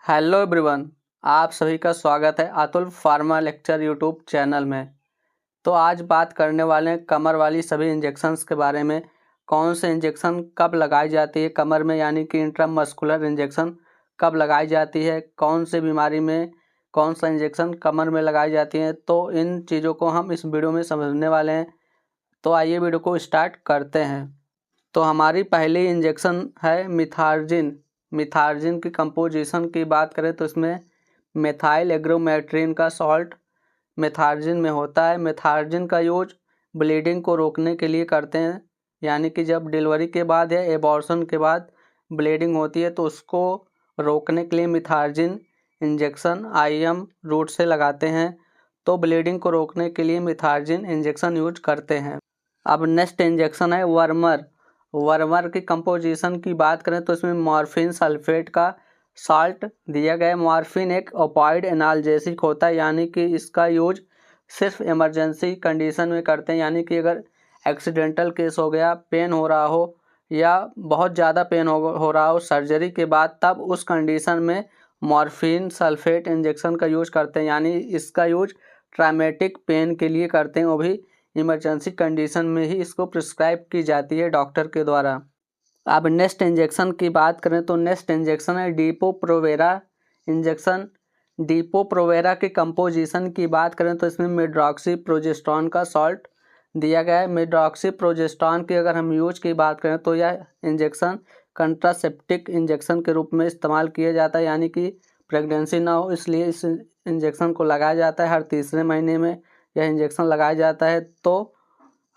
Hello everyone, आप सभी का स्वागत है Atul pharma lecture YouTube channel में। तो आज बात करने वाले हैं कमर वाली सभी इंजेक्शन्स के बारे में। कौन से इंजेक्शन कब लगाई जाती है कमर में, यानी कि इंट्रामस्कुलर इंजेक्शन कब लगाई जाती है, कौन से बीमारी में कौन सा इंजेक्शन कमर में लगाई जाती है। तो इन चीज़ों को हम इस वीडियो में समझने वाले हैं। तो आइए वीडियो को स्टार्ट करते हैं। तो हमारी पहली इंजेक्शन है मिथार्जिन। मिथार्जिन की कंपोजिशन की बात करें तो इसमें मेथाइल एग्रोमेट्रिन का सॉल्ट मेथार्जिन में होता है। मेथार्जिन का यूज ब्लीडिंग को रोकने के लिए करते हैं, यानी कि जब डिलीवरी के बाद या एबॉर्शन के बाद ब्लीडिंग होती है तो उसको रोकने के लिए मिथार्जिन इंजेक्शन आईएम रूट से लगाते हैं। तो ब्लीडिंग को रोकने के लिए मिथार्जिन इंजेक्शन यूज करते हैं। अब नेक्स्ट इंजेक्शन है वर्मर। वर्मर की कंपोजिशन की बात करें तो इसमें मॉर्फिन सल्फेट का साल्ट दिया गया है। मॉर्फिन एक ओपाइड एनाल्जेसिक होता है, यानी कि इसका यूज सिर्फ इमरजेंसी कंडीशन में करते हैं, यानी कि अगर एक्सीडेंटल केस हो गया, पेन हो रहा हो या बहुत ज़्यादा पेन हो रहा हो सर्जरी के बाद, तब उस कंडीशन में मॉर्फिन सल्फेट इंजेक्शन का यूज करते हैं। यानी इसका यूज ट्रामेटिक पेन के लिए करते हैं, वो भी इमरजेंसी कंडीशन में ही इसको प्रिस्क्राइब की जाती है डॉक्टर के द्वारा। अब नेक्स्ट इंजेक्शन की बात करें तो नेक्स्ट इंजेक्शन है depot Provera injection. Depot Provera के कंपोजिशन की बात करें तो इसमें मेड्रॉक्सी प्रोजेस्टेरॉन का सॉल्ट दिया गया है। मेड्रॉक्सी प्रोजेस्टेरॉन की अगर हम यूज की बात करें तो यह इंजेक्शन कंट्रासेप्टिक इंजेक्शन के रूप में इस्तेमाल किया जाता है, यानी कि प्रेगनेंसी ना हो इसलिए इस इंजेक्शन को लगाया जाता है। हर तीसरे महीने में यह इंजेक्शन लगाया जाता है। तो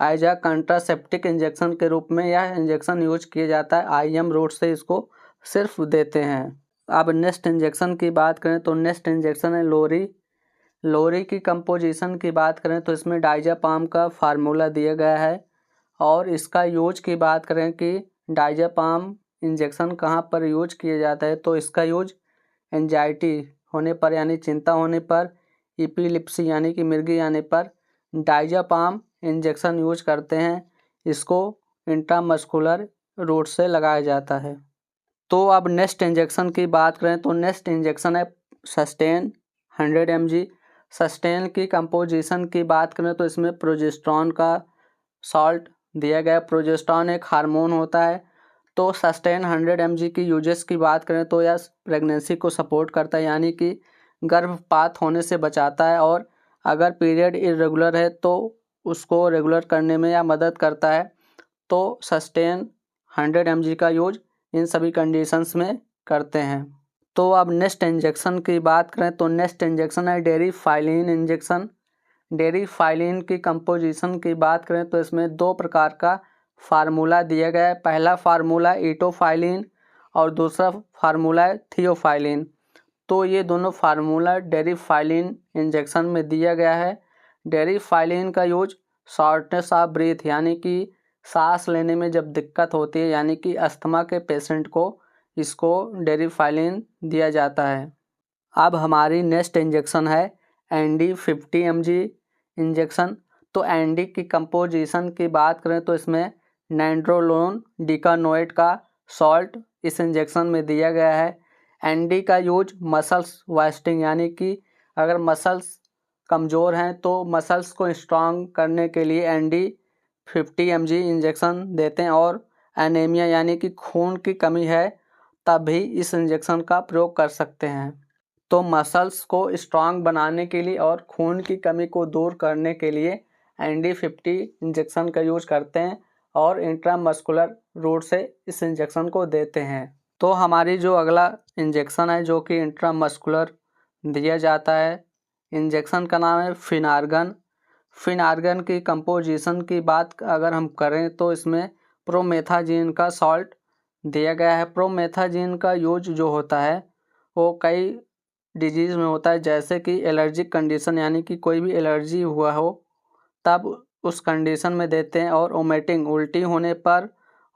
एज अ कंट्रासेप्टिक इंजेक्शन के रूप में यह इंजेक्शन यूज किया जाता है। आईएम रूट से इसको सिर्फ देते हैं। अब नेक्स्ट इंजेक्शन की बात करें तो नेक्स्ट इंजेक्शन है लोरी। लोरी की कंपोजिशन की बात करें तो इसमें डाइजापाम का फार्मूला दिया गया है। और इसका यूज की बात करें कि डाइजापाम इंजेक्शन कहाँ पर यूज किया जाता है, तो इसका यूज एंजाइटी होने पर यानी चिंता होने पर, एपिलेप्सी यानी कि मिर्गी आने पर डाइजापाम इंजेक्शन यूज करते हैं। इसको इंट्रामस्कुलर रूट से लगाया जाता है। तो अब नेक्स्ट इंजेक्शन की बात करें तो नेक्स्ट इंजेक्शन है सस्टेन 100 mg। सस्टेन की कंपोजिशन की बात करें तो इसमें प्रोजेस्टेरॉन का सॉल्ट दिया गया। प्रोजेस्टेरॉन एक हार्मोन होता है। तो सस्टेन 100 mg की यूजेस की बात करें तो यह प्रेगनेंसी को सपोर्ट करता है, यानी कि गर्भपात होने से बचाता है। और अगर पीरियड इरेगुलर है तो उसको रेगुलर करने में यह मदद करता है। तो सस्टेन 100 mg का यूज इन सभी कंडीशंस में करते हैं। तो अब नेक्स्ट इंजेक्शन की बात करें तो नेक्स्ट इंजेक्शन है डेरिफाइलिन इंजेक्शन। डेरिफाइलिन की कंपोजिशन की बात करें तो इसमें दो प्रकार का फार्मूला दिया गया है। पहला फार्मूला इटोफाइलिन और दूसरा फार्मूला है थियोफाइलिन। तो ये दोनों फार्मूला डेरिफाइलिन इंजेक्शन में दिया गया है। डेरिफाइलिन का यूज शॉर्टनेस ऑफ ब्रीथ यानी कि सांस लेने में जब दिक्कत होती है, यानी कि अस्थमा के पेशेंट को इसको डेरिफाइलिन दिया जाता है। अब हमारी नेक्स्ट इंजेक्शन है ND50 mg इंजेक्शन। तो एनडी की कंपोजिशन की बात करें तो इसमें नैंड्रोलोन डिकानोएट का सॉल्ट इस इंजेक्शन में दिया गया है। एनडी का यूज मसल्स वास्टिंग यानी कि अगर मसल्स कमज़ोर हैं तो मसल्स को स्ट्रांग करने के लिए ND50 mg इंजेक्शन देते हैं। और एनीमिया यानी कि खून की कमी है तब भी इस इंजेक्शन का प्रयोग कर सकते हैं। तो मसल्स को स्ट्रांग बनाने के लिए और खून की कमी को दूर करने के लिए ND50 इंजेक्शन का यूज करते हैं और इंट्रामस्कुलर रूट से इस इंजेक्शन को देते हैं। तो हमारी जो अगला इंजेक्शन है जो कि इंट्रामस्कुलर दिया जाता है, इंजेक्शन का नाम है फिनार्गन। फिनार्गन की कंपोजिशन की बात अगर हम करें तो इसमें प्रोमेथाजीन का सॉल्ट दिया गया है। प्रोमेथाजीन का यूज जो होता है वो कई डिजीज़ में होता है, जैसे कि एलर्जिक कंडीशन यानी कि कोई भी एलर्जी हुआ हो तब उस कंडीशन में देते हैं। और वोमिटिंग उल्टी होने पर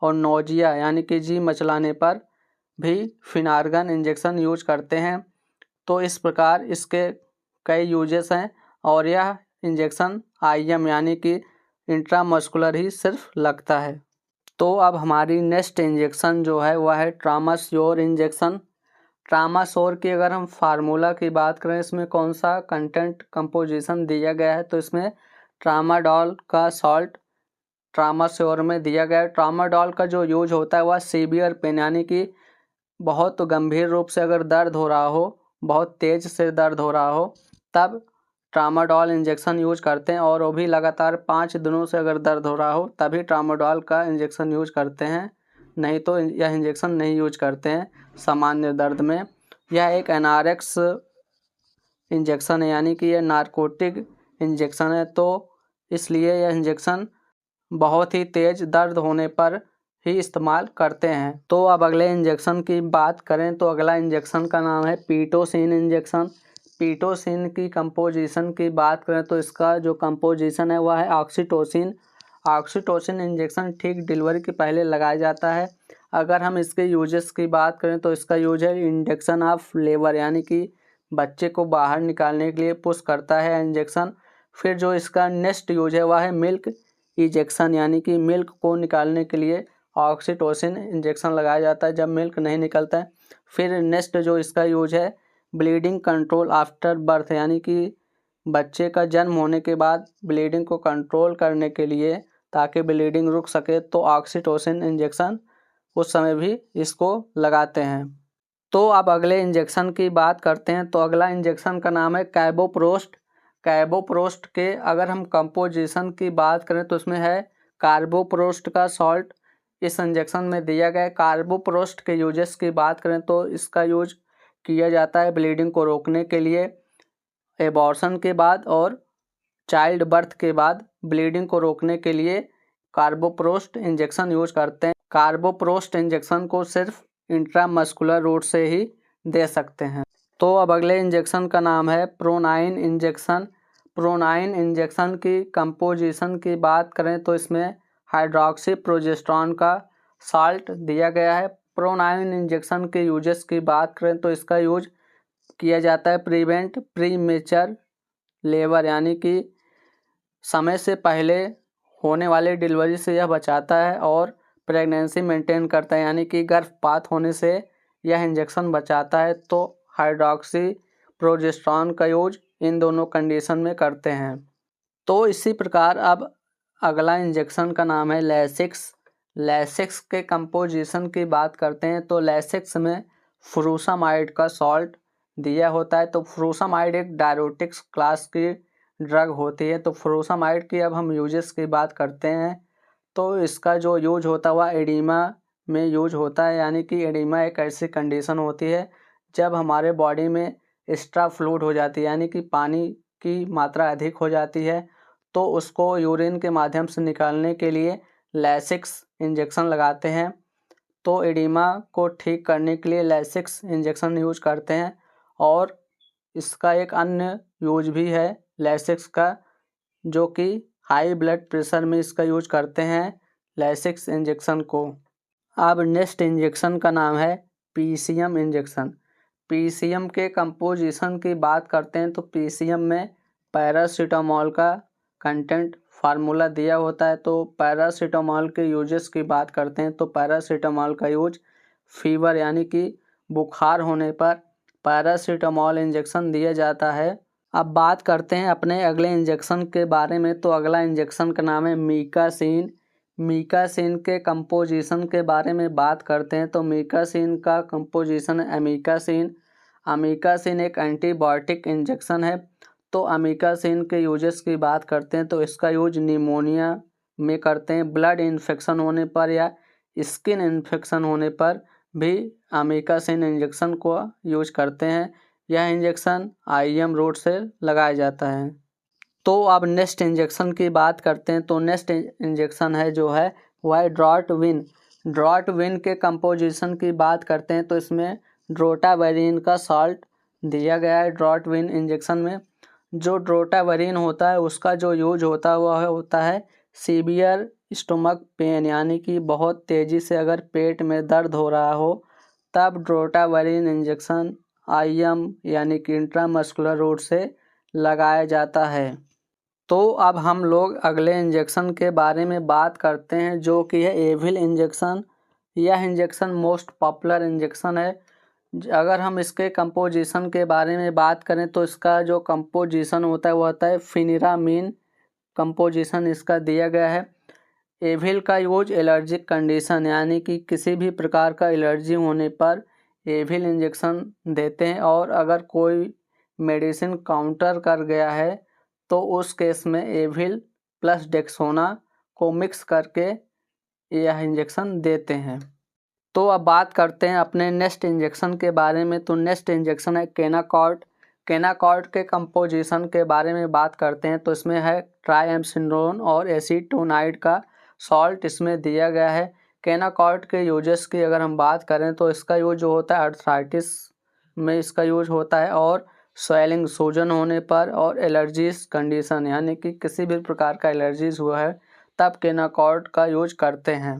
और नोजिया यानी कि जी मचलाने पर भी फिनार्गन इंजेक्शन यूज करते हैं। तो इस प्रकार इसके कई यूजेस हैं और यह इंजेक्शन आईएम यानी कि इंट्रामस्कुलर ही सिर्फ लगता है। तो अब हमारी नेक्स्ट इंजेक्शन जो है वह है ट्रामाश्योर इंजेक्शन। ट्रामासोर की अगर हम फार्मूला की बात करें, इसमें कौन सा कंटेंट कंपोजिशन दिया गया है, तो इसमें ट्रामाडोल का सॉल्ट ट्रामासोर में दिया गया है। ट्रामाडोल का जो यूज होता है वह सीवियर पेन यानी कि बहुत गंभीर रूप से अगर दर्द हो रहा हो, बहुत तेज से दर्द हो रहा हो, तब ट्रामाडोल इंजेक्शन यूज करते हैं, और वो भी लगातार 5 दिनों से अगर दर्द हो रहा हो तभी ट्रामाडोल का इंजेक्शन यूज करते हैं, नहीं तो यह इंजेक्शन नहीं यूज करते हैं सामान्य दर्द में। यह एक एनारेक्स इंजेक्शन है यानी कि यह नारकोटिक इंजेक्शन है, तो इसलिए यह इंजेक्शन बहुत ही तेज दर्द होने पर ही इस्तेमाल करते हैं। तो अब अगले इंजेक्शन की बात करें तो अगला इंजेक्शन का नाम है पीटोसिन इंजेक्शन। पीटोसिन की कंपोजिशन की बात करें तो इसका जो कंपोजिशन है वह है ऑक्सीटोसिन। ऑक्सीटोसिन इंजेक्शन ठीक डिलीवरी के पहले लगाया जाता है। अगर हम इसके यूजेस की बात करें तो इसका यूज है इंडक्शन ऑफ लेबर यानी कि बच्चे को बाहर निकालने के लिए पुश करता है इंजेक्शन। फिर जो इसका नेक्स्ट यूज है वह है मिल्क इंजेक्शन यानी कि मिल्क को निकालने के लिए ऑक्सीटोसिन इंजेक्शन लगाया जाता है जब मिल्क नहीं निकलता है। फिर नेक्स्ट जो इसका यूज है ब्लीडिंग कंट्रोल आफ्टर बर्थ यानी कि बच्चे का जन्म होने के बाद ब्लीडिंग को कंट्रोल करने के लिए, ताकि ब्लीडिंग रुक सके, तो ऑक्सीटोसिन इंजेक्शन उस समय भी इसको लगाते हैं। तो अब अगले इंजेक्शन की बात करते हैं। तो अगला इंजेक्शन का नाम है कैबोप्रोस्ट। कैबोप्रोस्ट के अगर हम कंपोजिशन की बात करें तो इसमें है कार्बोप्रोस्ट का सॉल्ट इस इंजेक्शन में दिया गया है। कार्बोप्रोस्ट के यूजेस की बात करें तो इसका यूज किया जाता है ब्लीडिंग को रोकने के लिए, एबॉर्शन के बाद और चाइल्ड बर्थ के बाद ब्लीडिंग को रोकने के लिए कार्बोप्रोस्ट इंजेक्शन यूज करते हैं। कार्बोप्रोस्ट इंजेक्शन को सिर्फ इंट्रामस्कुलर रूट से ही दे सकते हैं। तो अब अगले इंजेक्शन का नाम है प्रोनाइन इंजेक्शन। प्रोनाइन इंजेक्शन की कंपोजिशन की बात करें तो इसमें हाइड्रोक्सी प्रोजेस्टेरॉन का साल्ट दिया गया है। प्रोनाइन इंजेक्शन के यूजेस की बात करें तो इसका यूज किया जाता है प्रिवेंट प्रीमेचर लेबर यानी कि समय से पहले होने वाले डिलीवरी से यह बचाता है, और प्रेगनेंसी मेंटेन करता है यानी कि गर्भपात होने से यह इंजेक्शन बचाता है। तो हाइड्रोक्सी प्रोजेस्टेरॉन का यूज इन दोनों कंडीशन में करते हैं। तो इसी प्रकार अब अगला इंजेक्शन का नाम है लैसिक्स। लैसिक्स के कंपोजिशन की बात करते हैं तो लैसिक्स में फ्रूसामाइड का सॉल्ट दिया होता है। तो फ्रूसामाइड एक डायरेटिक्स क्लास की ड्रग होती है। तो फ्रूसामाइड की अब हम यूजेस की बात करते हैं तो इसका जो यूज होता है वह एडिमा में यूज होता है यानी कि एडिमा एक ऐसी कंडीशन होती है जब हमारे बॉडी में एक्स्ट्रा फ्लूइड हो जाती है यानी कि पानी की मात्रा अधिक हो जाती है, तो उसको यूरिन के माध्यम से निकालने के लिए लैसिक्स इंजेक्शन लगाते हैं। तो एडिमा को ठीक करने के लिए लैसिक्स इंजेक्शन यूज करते हैं। और इसका एक अन्य यूज भी है लैसिक्स का, जो कि हाई ब्लड प्रेशर में इसका यूज करते हैं लैसिक्स इंजेक्शन को। अब नेक्स्ट इंजेक्शन का नाम है पीसीएम इंजेक्शन। पीसीएम के कंपोजिशन की बात करते हैं तो पीसीएम में पैरासीटामोल का कंटेंट फार्मूला दिया होता है। तो पैरासीटामोल के यूजेस की बात करते हैं तो पैरासीटामोल का यूज फीवर यानी कि बुखार होने पर पैरासीटामोल इंजेक्शन दिया जाता है। अब बात करते हैं अपने अगले इंजेक्शन के बारे में। तो अगला इंजेक्शन का नाम है मीकासिन। मीकासिन के कंपोजिशन के बारे में बात करते हैं तो मीकासिन का कंपोजिशन है अमीकासिन। अमीकासिन एक एंटीबायोटिक इंजेक्शन है। तो अमीकासिन के यूजेस की बात करते हैं तो इसका यूज निमोनिया में करते हैं, ब्लड इन्फेक्शन होने पर या स्किन इन्फेक्शन होने पर भी अमीकासिन इंजेक्शन को यूज करते हैं। यह इंजेक्शन आईएम रूट से लगाया जाता है। तो अब नेक्स्ट इंजेक्शन की बात करते हैं तो नेक्स्ट इंजेक्शन है जो है वह है ड्रॉटविन। ड्रॉटविन के कंपोजिशन की बात करते हैं तो इसमें ड्रोटावेरिन का सॉल्ट दिया गया है ड्रॉटविन इंजेक्शन में। जो ड्रोटावेरिन होता है उसका जो यूज होता है वह होता है सीवियर स्टोमक पेन यानी कि बहुत तेज़ी से अगर पेट में दर्द हो रहा हो तब ड्रोटावेरिन इंजेक्शन आईएम यानी कि इंट्रामस्कुलर रूट से लगाया जाता है। तो अब हम लोग अगले इंजेक्शन के बारे में बात करते हैं जो कि है एविल इंजेक्शन। यह इंजेक्शन मोस्ट पॉपुलर इंजेक्शन है अगर हम इसके कंपोजिशन के बारे में बात करें तो इसका जो कंपोजिशन होता है वो होता है फिनिरामीन कंपोजिशन इसका दिया गया है। एविल का यूज एलर्जिक कंडीशन यानी कि किसी भी प्रकार का एलर्जी होने पर एविल इंजेक्शन देते हैं, और अगर कोई मेडिसिन काउंटर कर गया है तो उस केस में एविल प्लस डेक्सोना को मिक्स करके यह इंजेक्शन देते हैं। तो अब बात करते हैं अपने नेक्स्ट इंजेक्शन के बारे में। तो नेक्स्ट इंजेक्शन है केनाकॉर्ड। केनाकॉर्ड के कंपोजिशन के बारे में बात करते हैं तो इसमें है ट्राइएम्सिनोन और एसीटोनाइड का सॉल्ट इसमें दिया गया है। केनाकॉर्ड के यूजेस की अगर हम बात करें तो इसका यूज जो होता है अर्थराइटिस में इसका यूज होता है, और स्वेलिंग सूजन होने पर, और एलर्जीज कंडीशन यानी कि किसी भी प्रकार का एलर्जीज हुआ है तब केनाकॉर्ड का यूज करते हैं।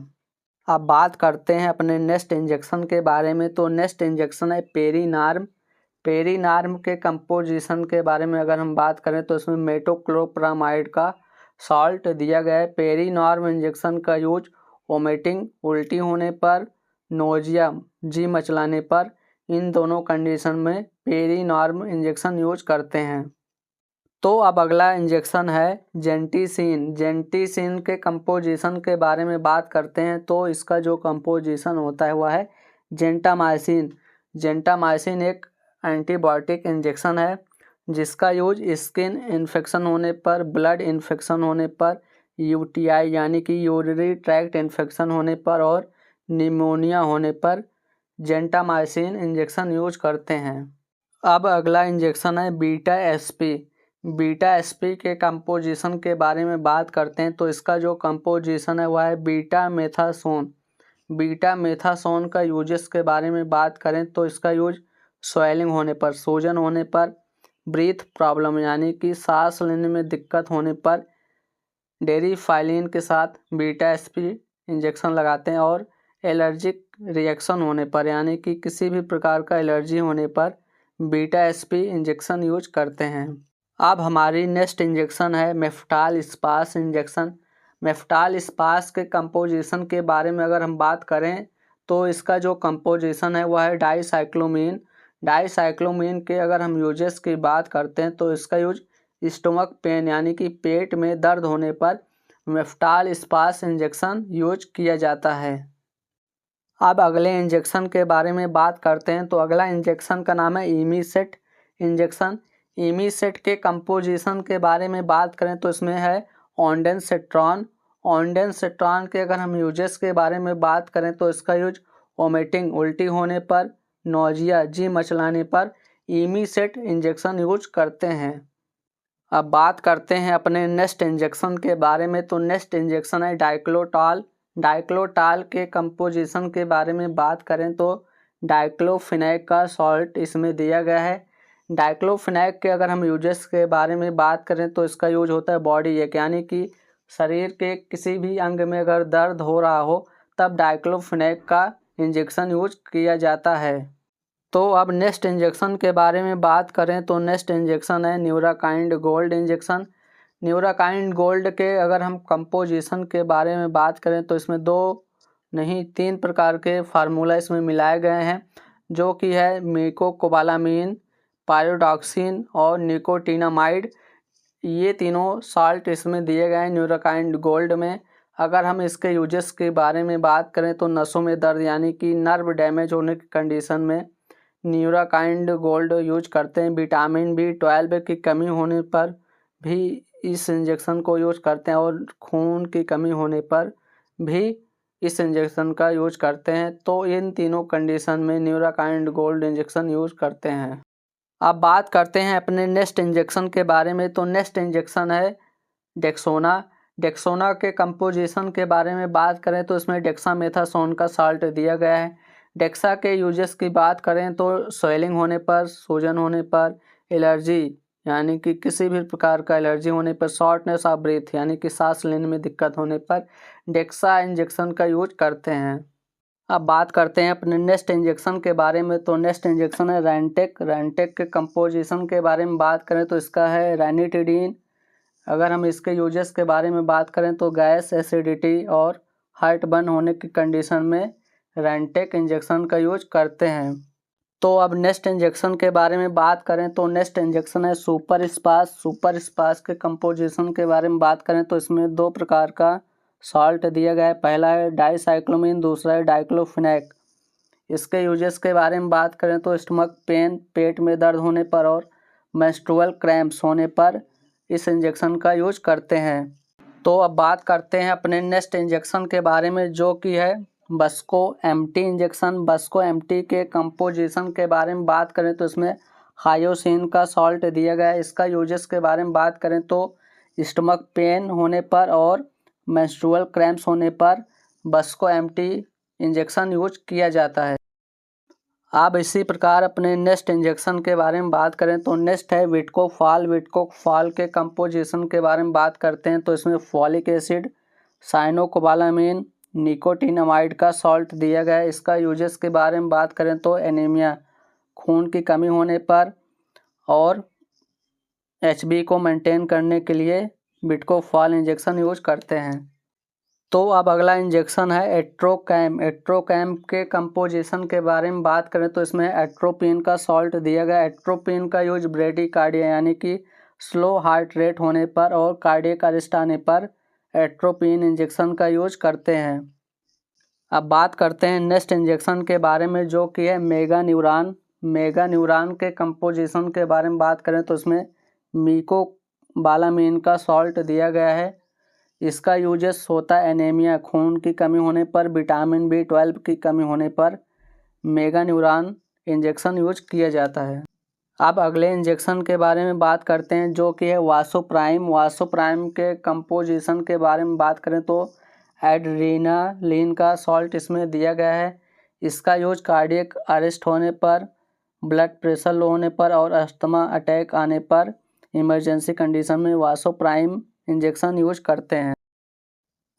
अब बात करते हैं अपने नेक्स्ट इंजेक्शन के बारे में। तो नेक्स्ट इंजेक्शन है पेरीनार्म। पेरीनार्म के कंपोजिशन के बारे में अगर हम बात करें तो इसमें मेटोक्लोप्रामाइड का सॉल्ट दिया गया है। पेरीनार्म इंजेक्शन का यूज वोमिटिंग, उल्टी होने पर, नोजिया, जी मचलाने पर, इन दोनों कंडीशन में पेरीनार्म इंजेक्शन यूज करते हैं। तो अब अगला इंजेक्शन है जेंटीसिन। जेंटीसिन के कंपोजिशन के बारे में बात करते हैं तो इसका जो कंपोजिशन होता है वह है जेंटामाइसिन। जेंटामाइसिन एक एंटीबायोटिक इंजेक्शन है जिसका यूज स्किन इन्फेक्शन होने पर, ब्लड इन्फेक्शन होने पर, यूटीआई यानी कि यूरिनरी ट्रैक्ट इन्फेक्शन होने पर, और निमोनिया होने पर जेंटामाइसिन इंजेक्शन यूज करते हैं। अब अगला इंजेक्शन है बीटा एसपी। बीटा एसपी के कंपोजिशन के बारे में बात करते हैं तो इसका जो कंपोजिशन है वह है बीटा मेथासोन। बीटा मेथासोन का यूजेस के बारे में बात करें तो इसका यूज स्वेलिंग होने पर, सूजन होने पर, ब्रीथ प्रॉब्लम यानी कि सांस लेने में दिक्कत होने पर डेरिफाइलिन के साथ बीटा एसपी इंजेक्शन लगाते हैं, और एलर्जिक रिएक्शन होने पर यानी कि किसी भी प्रकार का एलर्जी होने पर बीटा एसपी इंजेक्शन यूज करते हैं। अब हमारी नेक्स्ट इंजेक्शन है मेफ्टाल स्पास इंजेक्शन। मेफ्टाल स्पास के कंपोजिशन के बारे में अगर हम बात करें तो इसका जो कंपोजिशन है वह है डाईसाइक्लोमीन। डाईसाइक्लोमीन के अगर हम यूजेस की बात करते हैं तो इसका यूज स्टोमक पेन यानी कि पेट में दर्द होने पर मेफ्टाल स्पास इंजेक्शन यूज किया जाता है। अब अगले इंजेक्शन के बारे में बात करते हैं तो अगला इंजेक्शन का नाम है इमीसेट इंजेक्शन। इमीसेट के कंपोजिशन के बारे में बात करें तो इसमें है ऑन्डेंसेट्रॉन। ऑन्डेंसेट्रॉन के अगर हम यूजेस के बारे में बात करें तो इसका यूज वोमिटिंग, उल्टी होने पर, नोजिया, जी मचलाने पर इमीसेट इंजेक्शन यूज करते हैं। अब बात करते हैं अपने नेक्स्ट इंजेक्शन के बारे में। तो नेक्स्ट इंजेक्शन है डाइक्लोटाल। डाइक्लोटाल के कंपोजिशन के बारे में बात करें तो डाइक्लोफिनैक का सॉल्ट इसमें दिया गया है। डाइक्लोफिनैक के अगर हम यूजेस के बारे में बात करें तो इसका यूज होता है बॉडी एक यानी कि शरीर के किसी भी अंग में अगर दर्द हो रहा हो तब डाइक्लोफिनैक का इंजेक्शन यूज किया जाता है। तो अब नेक्स्ट इंजेक्शन के बारे में बात करें तो नेक्स्ट इंजेक्शन है न्यूराकाइंड गोल्ड इंजेक्शन। न्यूराकाइंड गोल्ड के अगर हम कंपोजिशन के बारे में बात करें तो इसमें 2 नहीं 3 प्रकार के फार्मूला इसमें मिलाए गए हैं, जो कि है मिकोकोबालामीन, पायरोडॉक्सिन और निकोटिनामाइड। ये तीनों साल्ट इसमें दिए गए हैं न्यूराकाइंड गोल्ड में। अगर हम इसके यूजेस के बारे में बात करें तो नसों में दर्द यानी कि नर्व डैमेज होने की कंडीशन में न्यूराकाइंड गोल्ड यूज करते हैं। विटामिन B12 की कमी होने पर भी इस इंजेक्शन को यूज करते हैं, और खून की कमी होने पर भी इस इंजेक्शन का यूज करते हैं। तो इन तीनों कंडीशन में न्यूराकाइंड गोल्ड इंजेक्शन यूज करते हैं। अब बात करते हैं अपने नेक्स्ट इंजेक्शन के बारे में। तो नेक्स्ट इंजेक्शन है डेक्सोना। डेक्सोना के कंपोजिशन के बारे में बात करें तो इसमें डेक्सामेथासोन का साल्ट दिया गया है। डेक्सा के यूजेस की बात करें तो स्वेलिंग होने पर, सूजन होने पर, एलर्जी यानी कि किसी भी प्रकार का एलर्जी होने पर, शॉर्टनेस ऑफ ब्रीथ यानी कि सांस लेने में दिक्कत होने पर डेक्सा इंजेक्शन का यूज करते हैं। अब बात करते हैं अपने नेक्स्ट इंजेक्शन के बारे में। तो नेक्स्ट इंजेक्शन है रैंटेक। रैंटेक के कंपोजिशन के बारे में बात करें तो इसका है रैनिटिडीन। अगर हम इसके यूजेस के बारे में बात करें तो गैस, एसिडिटी और हार्ट बर्न होने की कंडीशन में रैंटेक इंजेक्शन का यूज करते हैं। तो अब नेक्स्ट इंजेक्शन के बारे में बात करें तो नेक्स्ट इंजेक्शन है सुपर स्पास के कंपोजिशन के बारे में बात करें तो इसमें 2 प्रकार का सॉल्ट दिया गया है। पहला है डाइसाइक्लोमीन, दूसरा है डाइक्लोफिनेक। इसके यूजेस के बारे में बात करें तो स्टमक पेन, पेट में दर्द होने पर और मेंस्ट्रुअल क्रैम्प्स होने पर इस इंजेक्शन का यूज करते हैं। तो अब बात करते हैं अपने नेक्स्ट इंजेक्शन के बारे में, जो कि है बस्को एमटी इंजेक्शन। बस्को एमटी के कंपोजिशन के बारे में बात करें तो इसमें हायोसिन का सॉल्ट दिया गया है। इसका यूजेस के बारे में बात करें तो स्टमक पेन होने पर और मेंस्ट्रुअल क्रैम्प्स होने पर बस्को एमटी इंजेक्शन यूज किया जाता है। अब इसी प्रकार अपने नेक्स्ट इंजेक्शन के बारे में बात करें तो नेक्स्ट है विटकोफाल के कंपोजिशन के बारे में बात करते हैं तो इसमें फॉलिक एसिड, साइनोकोबालामिन, निकोटिनामाइड का सॉल्ट दिया गया है। इसका यूजेस के बारे में बात करें तो एनीमिया, खून की कमी होने पर और एचबी को मेंटेन करने के लिए विटकोफाल इंजेक्शन यूज करते हैं। तो अब अगला इंजेक्शन है एट्रोकैम के कंपोजिशन के बारे में बात करें तो इसमें एट्रोपिन का सॉल्ट दिया गया है। एट्रोपिन का यूज ब्रेडिकार्डिया यानी कि स्लो हार्ट रेट होने पर और कार्डियक अरेस्ट आने पर एट्रोपिन इंजेक्शन का यूज करते हैं। अब बात करते हैं नेक्स्ट इंजेक्शन के बारे में, जो कि है मेगान्यूरान के कंपोजिशन के बारे में बात करें तो इसमें मीकोबालामिन का सॉल्ट दिया गया है। इसका यूजेस होता है एनीमिया, खून की कमी होने पर, विटामिन B12 की कमी होने पर मेगान्यूरान इंजेक्शन यूज किया जाता है। अब अगले इंजेक्शन के बारे में बात करते हैं, जो कि है वासोप्राइम के कंपोजिशन के बारे में बात करें तो एड्रेनालिन का सॉल्ट इसमें दिया गया है। इसका यूज कार्डियक अरेस्ट होने पर, ब्लड प्रेशर लो होने पर और अस्थमा अटैक आने पर इमरजेंसी कंडीशन में वासोप्राइम इंजेक्शन यूज करते हैं।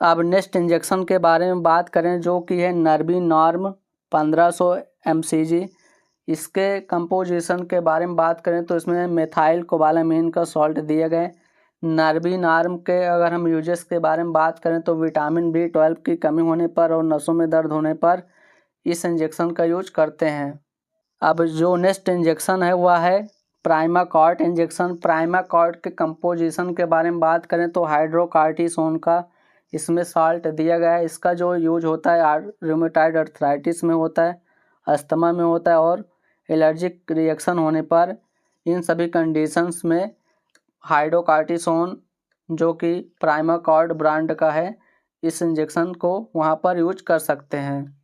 अब नेक्स्ट इंजेक्शन के बारे में बात करें, जो कि है नर्बिनॉर्म 1500 mcg। इसके कंपोजिशन के बारे में बात करें तो इसमें मेथाइल कोबालामिन का सॉल्ट दिया गया है। नर्बिनॉर्म के अगर हम यूजेस के बारे में बात करें तो विटामिन B12 की कमी होने पर और नसों में दर्द होने पर इस इंजेक्शन का यूज करते हैं। अब जो नेक्स्ट इंजेक्शन है वह है प्राइमाकॉर्ट इंजेक्शन। प्राइमाकॉर्ट के कंपोजिशन के बारे में बात करें तो हाइड्रोकार्टिसोन का इसमें सॉल्ट दिया गया है। इसका जो यूज होता है रूमेटॉइड अर्थराइटिस में होता है, अस्थमा में होता है और एलर्जिक रिएक्शन होने पर। इन सभी कंडीशंस में हाइड्रोकार्टिसोन, जो कि प्राइमाकॉर्ट ब्रांड का है, इस इंजेक्शन को वहाँ पर यूज कर सकते हैं।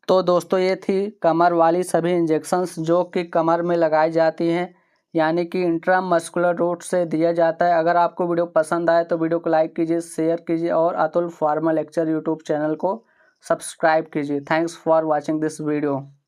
तो दोस्तों ये थी कमर वाली सभी इंजेक्शंस जो कि कमर में लगाई जाती हैं, यानी कि इंट्रामस्कुलर रूट से दिया जाता है। अगर आपको वीडियो पसंद आए तो वीडियो को लाइक कीजिए, शेयर कीजिए और Atul pharma lecture YouTube channel को सब्सक्राइब कीजिए। Thanks for watching this video.